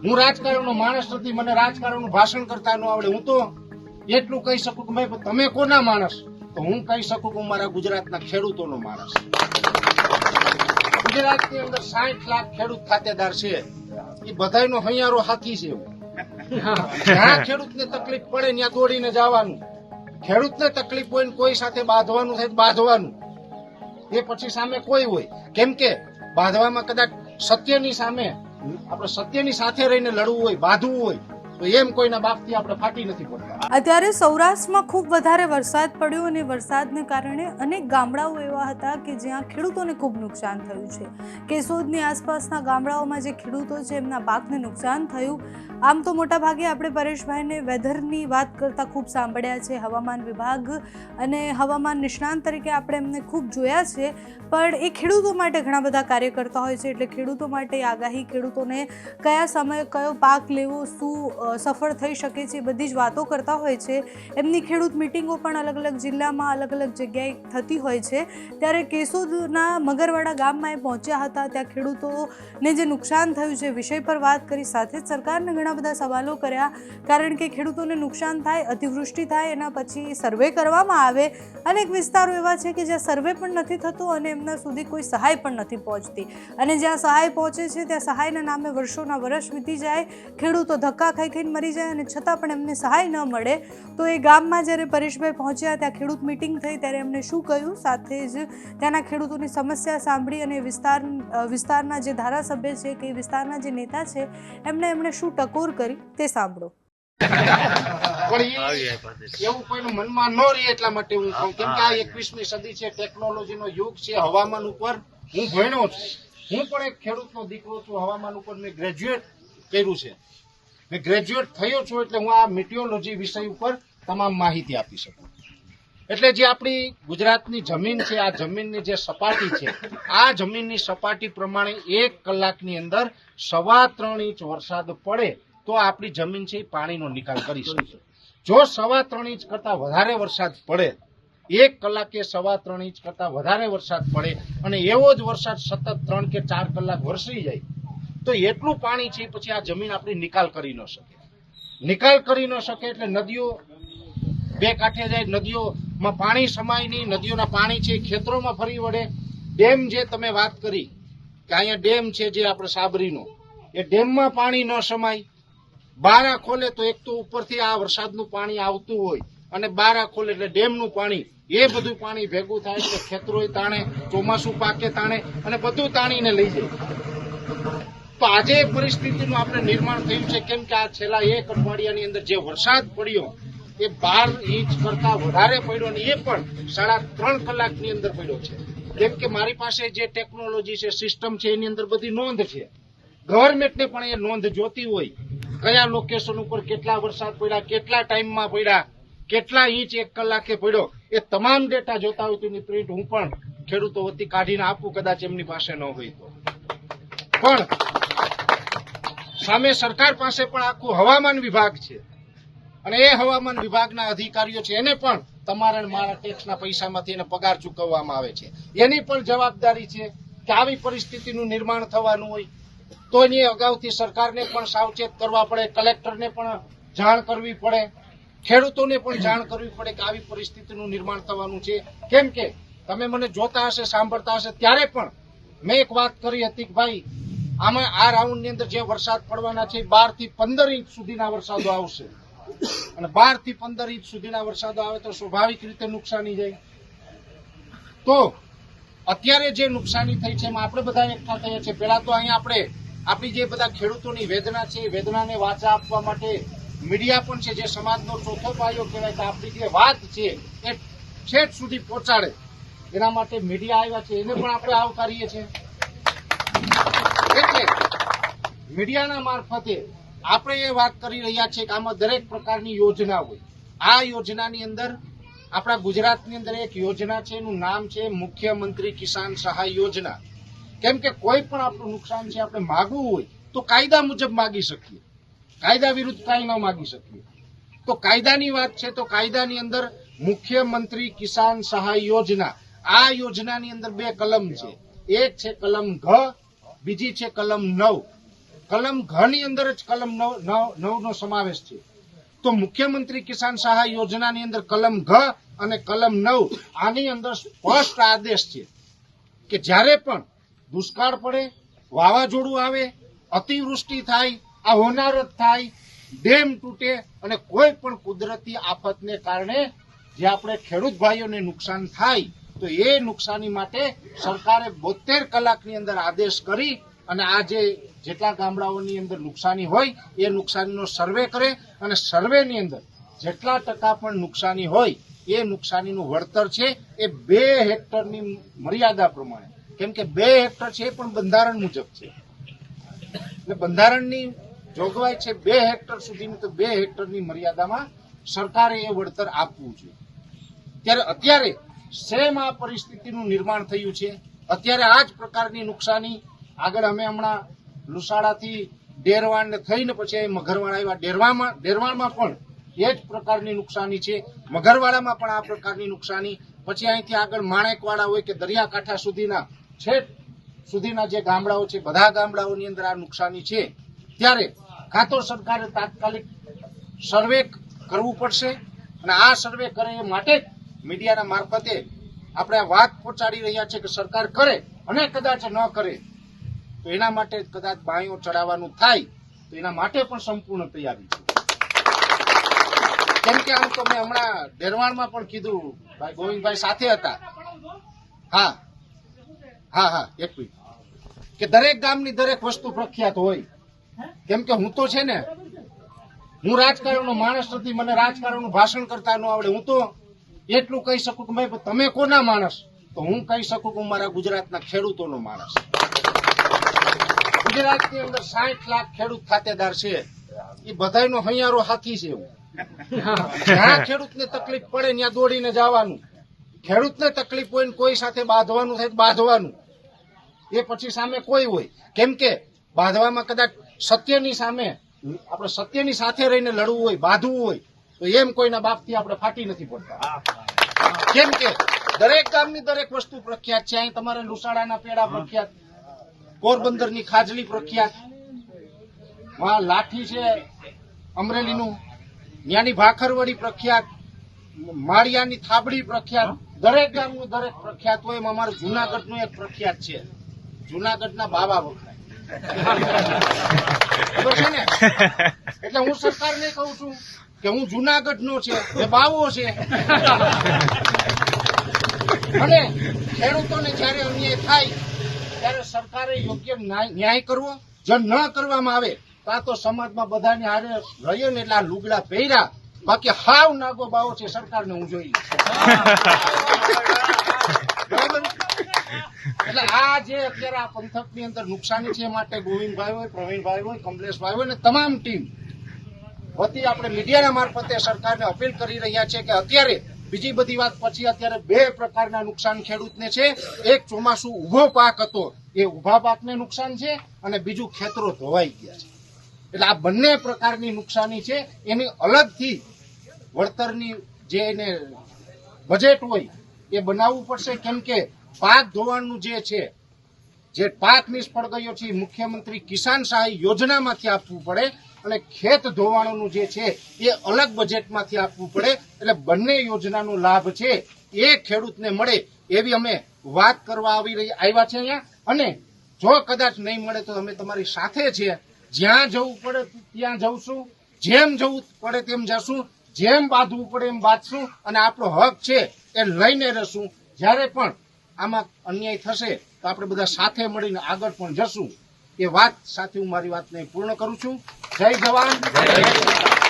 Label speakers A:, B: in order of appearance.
A: હું રાજકારણનો માણસ નથી, મને રાજકારણનું ભાષણ કરતા ન આવડે. હું તો એટલું કહી શકું કે ભાઈ તમે કોના માણસ, તો હું કહી શકું કે હું મારા ગુજરાતના ખેડૂતોનો માણસ. ગુજરાતની અંદર 60 લાખ ખેડૂત ખાતેદાર છે, એ બધાયનો હૈયારો હાથી છે. જ્યાં ખેડૂતને તકલીફ પડે ત્યાં દોડીને જવાનું. ખેડૂતને તકલીફ હોય ને કોઈ સાથે બાંધવાનું થાય બાંધવાનું, એ પછી સામે કોઈ હોય. કેમ કે બાંધવામાં કદાચ સત્યની સામે આપણે સત્યની સાથે રહીને લડવું હોય, બાંધવું હોય, તો એમ કોઈના બાપથી આપણે ફાટી નથી પડતા.
B: અત્યારે સૌરાષ્ટ્રમાં ખૂબ વધારે વરસાદ પડ્યો અને વરસાદને કારણે અનેક ગામડાઓ એવા હતા કે જ્યાં ખેડૂતોને ખૂબ નુકસાન થયું છે. કેશોદની આસપાસના ગામડાઓમાં જે ખેડૂતો છે એમના પાકને નુકસાન થયું. આમ તો મોટાભાગે આપણે પરેશભાઈને વેધરની વાત કરતા ખૂબ સાંભળ્યા છે, હવામાન વિભાગ અને હવામાન નિષ્ણાંત તરીકે આપણે એમને ખૂબ જોયા છે, પણ એ ખેડૂતો માટે ઘણા બધા કાર્ય કરતા હોય છે. એટલે ખેડૂતો માટે આગાહી, ખેડૂતોને કયા સમયે કયો પાક લેવો, શું સફળ થઈ શકે છે, બધી જ વાતો કરતા હોય છે. એમની ખેડૂત મિટિંગો પણ અલગ અલગ જિલ્લામાં અલગ અલગ જગ્યાએ થતી હોય છે. ત્યારે કેશોદના મગરવાડા ગામમાં એ પહોંચ્યા હતા. ત્યાં ખેડૂતોને જે નુકસાન થયું છે વિષય પર વાત કરી, સાથે જ સરકારને ઘણા બધા સવાલો કર્યા. કારણ કે ખેડૂતોને નુકસાન થાય, અતિવૃષ્ટિ થાય, એના પછી સર્વે કરવામાં આવે. અનેક વિસ્તારો એવા છે કે જ્યાં સર્વે પણ નથી થતો અને એમના સુધી કોઈ સહાય પણ નથી પહોંચતી, અને જ્યાં સહાય પહોંચે છે ત્યાં સહાયના નામે વર્ષોના વર્ષ વીતી જાય, ખેડૂતો ધક્કા ખાઈ ખાઈને મરી જાય અને છતાં પણ એમને સહાય ન મળે. તો એ ગામમાં જ્યારે પરેશભાઈ પહોંચ્યા, ત્યાં ખેડૂત મિટિંગ થઈ, ત્યારે એમણે શું કહ્યું, સાથે જ ત્યાંના ખેડૂતોની સમસ્યા સાંભળી અને વિસ્તારના જે ધારાસભ્ય છે કે વિસ્તારના જે નેતા છે એમણે શું ટકોર કરી તે સાંભળો.
A: એવું કોઈનું મનમાં ન રહે એટલા માટે હું કહું, કેમ કે આ 21મી સદી છે, ટેકનોલોજીનો યુગ છે. હવામાન ઉપર હું ભણ્યો છું, હું પણ એક ખેડૂતનો દીકરો છું. હવામાન ઉપર મેં ગ્રેજ્યુએટ કર્યું છે, મેં ગ્રેજ્યુએટ થયો છું, એટલે હું આ મિટિયોલોજી વિષય ઉપર તમામ માહિતી આપી શકું. એટલે જે આપણી ગુજરાતની જમીન છે, આ જમીનની જે સપાટી છે, આ જમીનની સપાટી પ્રમાણે 1 કલાકની અંદર 3.25 ઇંચ વરસાદ પડે તો આપણી જમીન છે એ પાણીનો નિકાલ કરી શકે. જો 3.25 ઇંચ કરતા વધારે વરસાદ પડે, 1 કલાકે 3.25 ઇંચ કરતા વધારે વરસાદ પડે અને એવો જ વરસાદ સતત 3 કે 4 કલાક વરસી જાય, તો એટલું પાણી છે પછી આ જમીન આપણી નિકાલ કરી ન શકે. નિકાલ કરી ન શકે એટલે નદીઓ બે કાંઠે જાય, નદીઓમાં પાણી સમાય નહીં, નદીઓના પાણી છે ખેતરોમાં ફરી વળે. ડેમ જે તમે વાત કરી કે અહીંયા ડેમ છે જે આપણે સાબરીનો, એ ડેમમાં પાણી ન સમાય. બારા ખોલે તો એક તો ઉપરથી આ વરસાદનું પાણી આવતું હોય અને બારા ખોલે એટલે ડેમનું પાણી, એ બધું પાણી ભેગું થાય એટલે ખેતરોય તાણે, ચોમાસું પાકે તાણે અને બધું તાણીને લઈ જાય. તો આજે પરિસ્થિતિનું આપણે નિર્માણ થયું છે. કેમ કે આ છેલ્લા 1 અઠવાડિયાની અંદર જે વરસાદ પડ્યો એ 12 ઇંચ કરતા વધારે પડ્યો અને એ પણ 3.5 કલાકની અંદર પડ્યો છે. કેમ કે મારી પાસે જે ટેકનોલોજી છે, સિસ્ટમ છે, એની અંદર બધી નોંધ છે. ગવર્મેન્ટને પણ એ નોંધ જોતી હોય, કયા લોકેશન ઉપર કેટલા વરસાદ પડ્યા, કેટલા ટાઈમમાં પડ્યા, કેટલા ઇંચ 1 કલાકે પડ્યો, એ તમામ ડેટા જોતા હોય તો એની પ્રિન્ટ હું પણ ખેડૂતો વતી કાઢીને આપું, કદાચ એમની પાસે ન હોય તો. પણ સામે સરકાર પાસે પણ આખું હવામાન વિભાગ છે અને એ હવામાન વિભાગના અધિકારીઓ છે, એને પણ તમારા મારા ટેક્સના પૈસામાંથી એને પગાર ચૂકવવામાં આવે છે. એની પણ જવાબદારી છે કે આવી પરિસ્થિતિનું નિર્માણ થવાનું હોય તો એની અગાઉથી સરકારને પણ સાવચેત કરવા પડે, કલેક્ટરને પણ જાણ કરવી પડે, ખેડૂતોને પણ જાણ કરવી પડે કે આવી પરિસ્થિતિનું નિર્માણ થવાનું છે. કેમ કે તમે મને જોતા હશે, સાંભળતા હશે, ત્યારે પણ મેં એક વાત કરી હતી કે ભાઈ આમાં આ રાઉન્ડની અંદર જે વરસાદ પડવાના છે 12 થી 15 ઇંચ સુધીના વરસાદો આવશે અને 12 થી 15 ઇંચ સુધીના વરસાદો આવે તો સ્વાભાવિક રીતે નુકસાની જાય. તો અત્યારે જે નુકસાની થઈ છે એમાં આપણે બધા એકઠા થયા છે. પહેલા તો અહીંયા આપણે આપણી જે બધા ખેડૂતોની વેદના છે, એ વેદનાને વાચા આપવા માટે મીડિયા પણ છે, જે સમાજનો ચોથો પાયો કહેવાય કે આપણી જે વાત છે એ છેક સુધી પહોંચાડે, એના માટે મીડિયા આવ્યા છે, એને પણ આપણે આવકારીએ છીએ. એટલે મીડિયાના મારફતે આપણે એ વાત કરી રહ્યા છીએ કે આમાં દરેક પ્રકારની યોજના હોય. આ યોજનાની અંદર આપણા ગુજરાતની અંદર એક યોજના છે, એનું નામ છે મુખ્યમંત્રી કિસાન સહાય યોજના. કેમ કે કોઈ પણ આપણું નુકસાન છે આપણે માગવું હોય તો કાયદા મુજબ માગી શકીએ, કાયદા વિરુદ્ધ કાંઈ ન માગી શકીએ. તો કાયદાની વાત છે તો કાયદાની અંદર મુખ્યમંત્રી કિસાન સહાય યોજના, આ યોજનાની અંદર 2 કલમ છે. એક છે કલમ ઘ, બીજી છે કલમ 9. કલમ ઘ ની અંદર જ કલમ 9 નો સમાવેશ છે. તો મુખ્યમંત્રી કિસાન સહાય યોજનાની અંદર કલમ ઘ અને કલમ 9 આની અંદર સ્પષ્ટ આદેશ છે કે જ્યારે પણ દુષ્કાળ પડે, વાવાઝોડું આવે, અતિવૃષ્ટિ થાય, આ હોનારત થાય, ડેમ તૂટે અને કોઈ પણ કુદરતી આફતને કારણે જે આપણે ખેડૂત ભાઈઓને નુકસાન થાય તો એ નુકસાની માટે સરકારે 72 કલાકની અંદર આદેશ કરી અને આ જેટલા ગામડાઓની અંદર નુકસાની હોય એ નુકસાનીનો સર્વે કરે અને સર્વેની અંદર જેટલા ટકા પણ નુકસાની હોય એ નુકસાનીનું વળતર છે એ 2 હેક્ટરની મર્યાદા પ્રમાણે, કેમ કે 2 હેક્ટર છે એ પણ બંધારણ મુજબ છે એટલે બંધારણની જોગવાઈ છે 2 હેક્ટર સુધીની, તો 2 હેક્ટરની મર્યાદામાં સરકારે એ વળતર આપવું જોઈએ. ત્યારે અત્યારે સેમ આ પરિસ્થિતિનું નિર્માણ થયું છે. અત્યારે આ જ પ્રકારની નુકસાની આગળ અમે હમણાં લુસાડાથી ડેરવાણ થઈને પછી મગરવાડા આવ્યા, ડેરવાણમાં પણ એ જ પ્રકારની નુકસાની છે, મગરવાડામાં પણ આ પ્રકારની નુકસાની, પછી અહીંથી આગળ માણેકવાડા હોય કે દરિયાકાંઠા સુધીના છેક સુધીના જે ગામડાઓ છે બધા ગામડાઓની અંદર આ નુકસાની છે. ત્યારે કાં તો સરકારે તાત્કાલિક સર્વે કરવું પડશે અને આ સર્વે કરે એ માટે જ મીડિયાના મારફતે આપણે આ વાત પહોંચાડી રહ્યા છે કે સરકાર કરે અને કદાચ ન કરે તો એના માટે કદાચ બાંયો ચડાવવાનું થાય તો એના માટે પણ સંપૂર્ણ તૈયારી છે. કેમ કે આમ તો મેં હમણાં ડેરવાણમાં પણ કીધું, ભાઈ ગોવિંદભાઈ સાથે હતા. હા એક મિનિટ, કે દરેક ગામની દરેક વસ્તુ પ્રખ્યાત હોય. કેમ કે હું તો છે ને, હું રાજકારણનો માણસ નથી, મને રાજકારણનું ભાષણ કરતા ન આવડે. હું તો એટલું કહી શકું કે ભાઈ તમે કોના માણસ, તો હું કહી શકું કે હું મારા ગુજરાતના ખેડૂતોનો માણસ. ગુજરાતની અંદર 60 લાખ ખેડૂત ખાતેદાર છે, એ બધાયનો હૈયારો હાથી છે. એવું જ્યાં ખેડૂતને તકલીફ પડે ત્યાં દોડીને જવાનું, ખેડૂતને તકલીફ હોય ને કોઈ સાથે બાંધવાનું થાય બાંધવાનું, એ પછી સામે કોઈ હોય. કેમ કે બાંધવામાં કદાચ સત્યની સામે આપણે સત્યની સાથે રહીને લડવું હોય, બાંધવું હોય તો એમ કોઈના બાપથી આપણે ફાટી નથી પડતા. કેમ કે દરેક ગામની દરેક વસ્તુ પ્રખ્યાત છે. અહીં તમારે લુસાડાના પેડા પ્રખ્યાત, પોરબંદરની ખાજલી પ્રખ્યાત, વહાં લાઠી છે અમરેલીનું, ત્યાંની ભાખરવડી પ્રખ્યાત, માળિયાની થાબડી પ્રખ્યાત. દરેક ગામનું દરેક પ્રખ્યાત હોય. એમાં અમારું જુનાગઢનું એક પ્રખ્યાત છે, જુનાગઢના બાવા વખણાય. ખબર છે ને? એટલે હું સરકારને કહું છું કે હું જુનાગઢનો છે, એ બાવો છે. અને ખેડૂતોને જયારે અન્યાય થાય ત્યારે સરકારે યોગ્ય ન્યાય કરવો. જો ન કરવામાં આવે તો આ તો સમાજમાં બધાને હારે રહ્યો ને એટલે આ લુગડા પહેર્યા, બાકી હાવ નાગો બાવો છે સરકારને હું જોઈ. બરાબર? એટલે આ જે અત્યારે આ પંથકની અંદર નુકસાની છે, માટે ગોવિંદભાઈ હોય, પ્રવીણભાઈ હોય, કમલેશભાઈ હોય ને તમામ ટીમ વતી આપણે મીડિયાના મારફતે સરકારને અપીલ કરી રહ્યા છે કે અત્યારે બીજી બધી વાત પછી અત્યારે 2 પ્રકારના નુકસાન ખેડૂતને છે. એક ચોમાસું ઉભો પાક હતો, એ ઉભા પાકને નુકસાન છે, અને બીજું ખેતરો ધોવાઈ ગયા છે. એટલે આ બંને પ્રકારની નુકસાની છે. એની અલગથી વળતરની જે એને બજેટ હોય એ બનાવવું પડશે. કેમ કે પાક ધોવાણનું જે છે, જે પાક નિષ્ફળ ગયો છે, મુખ્યમંત્રી કિસાન સહાય યોજનામાંથી આપવું પડે અને ખેત ધોવાણોનું જે છે એ અલગ બજેટમાંથી આપવું પડે. એટલે બંને યોજનાનો લાભ છે એ ખેડૂતને મળે એવી અમે વાત કરવા આવ્યા છે અહીંયા. અને જો કદાચ નહીં મળે તો અમે તમારી સાથે છીએ. જ્યાં જવું પડે ત્યાં જવશું, જેમ જવું પડે તેમ જશું, જેમ બાંધવું પડે એમ બાંધશું, અને આપણો હક છે એ લઈને રહેશું. જ્યારે પણ આમાં અન્યાય થશે તો આપણે બધા સાથે મળીને આગળ પણ જશું. એ વાત સાથે હું મારી વાતને પૂર્ણ કરું છું. જય જવાન, જય કિસાન.